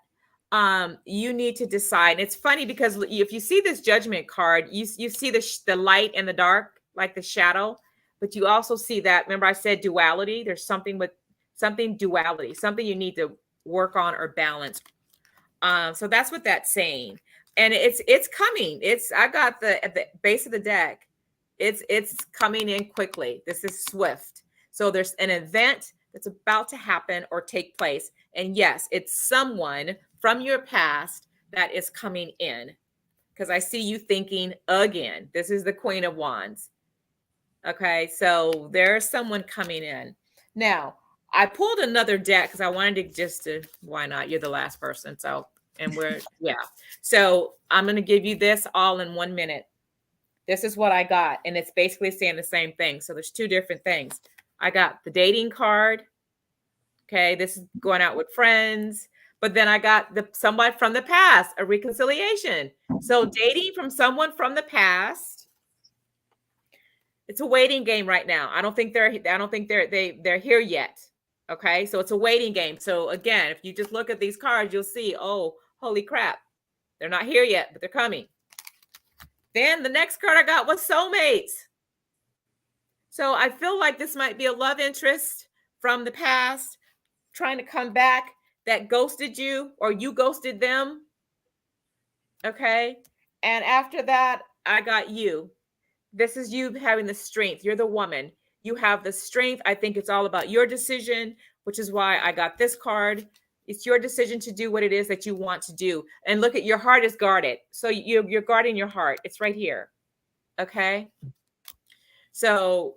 you need to decide. It's funny because if you see this judgment card, you see the light and the dark, like the shadow, but you also see that, remember I said duality, there's something with duality, something you need to work on or balance. So that's what that's saying. And it's coming. I got at the base of the deck. It's coming in quickly. This is swift. So there's an event that's about to happen or take place. And yes, it's someone from your past that is coming in. Because I see you thinking again. This is the Queen of Wands. Okay, so there's someone coming in. Now, I pulled another deck because I wanted to why not? You're the last person. So, and yeah. So I'm going to give you this all in 1 minute. This is what I got. And it's basically saying the same thing. So there's 2 different things. I got the dating card. Okay, this is going out with friends. But then I got somebody from the past, a reconciliation. So dating from someone from the past. It's a waiting game right now. I don't think they're here yet. Okay, so it's a waiting game. So again, if you just look at these cards, you'll see, oh, holy crap, they're not here yet, but they're coming. Then the next card I got was soulmates. So I feel like this might be a love interest from the past trying to come back that ghosted you or you ghosted them. Okay, and after that, I got you. This is you having the strength. You're the woman. You have the strength. I think it's all about your decision, which is why I got this card. It's your decision to do what it is that you want to do. And look at your heart is guarded. So you're guarding your heart. It's right here. Okay. So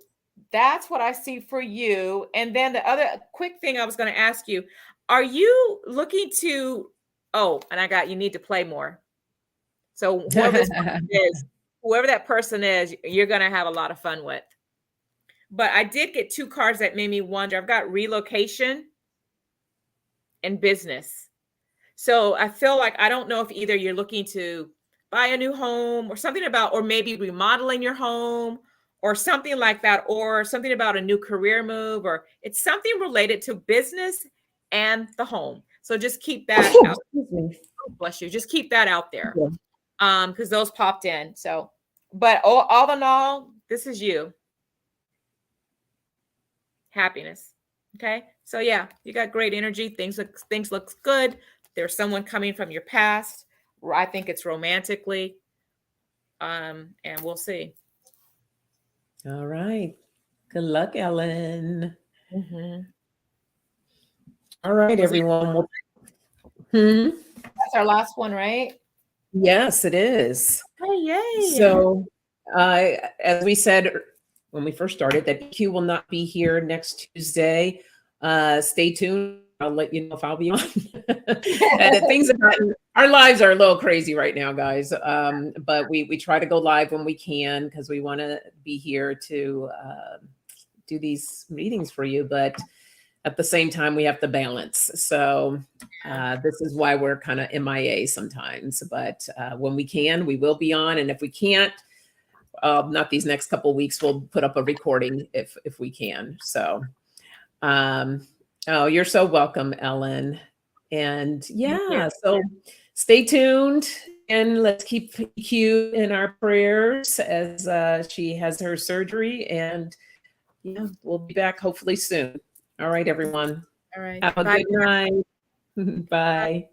that's what I see for you. And then the other quick thing I was going to ask you, are you looking to, and you need to play more. So whoever that person is, you're going to have a lot of fun with. But I did get 2 cards that made me wonder. I've got relocation and business. So I feel like, I don't know if either you're looking to buy a new home or something about, or maybe remodeling your home or something like that, or something about a new career move, or it's something related to business and the home. So just keep that out. Bless you. Just keep that out there. Because those popped in. So, but all in all, this is you. Happiness. Okay. So yeah, you got great energy. Things look good. There's someone coming from your past. I think it's romantically. And we'll see. All right. Good luck, Ellen. Mm-hmm. All right, everyone. That's our last one, right? Yes, it is. Oh, yay. So, as we said when we first started, that Q will not be here next Tuesday. Stay tuned. I'll let you know if I'll be on. Our lives are a little crazy right now, guys. But we try to go live when we can because we want to be here to do these meetings for you. But at the same time, we have to balance. So this is why we're kind of MIA sometimes. But when we can, we will be on. And if we can't, not these next couple of weeks, we'll put up a recording if we can. So, you're so welcome, Ellen. And yeah, so stay tuned and let's keep Q in our prayers as she has her surgery. And yeah, we'll be back hopefully soon. All right, everyone. All right. Have a good night. Bye.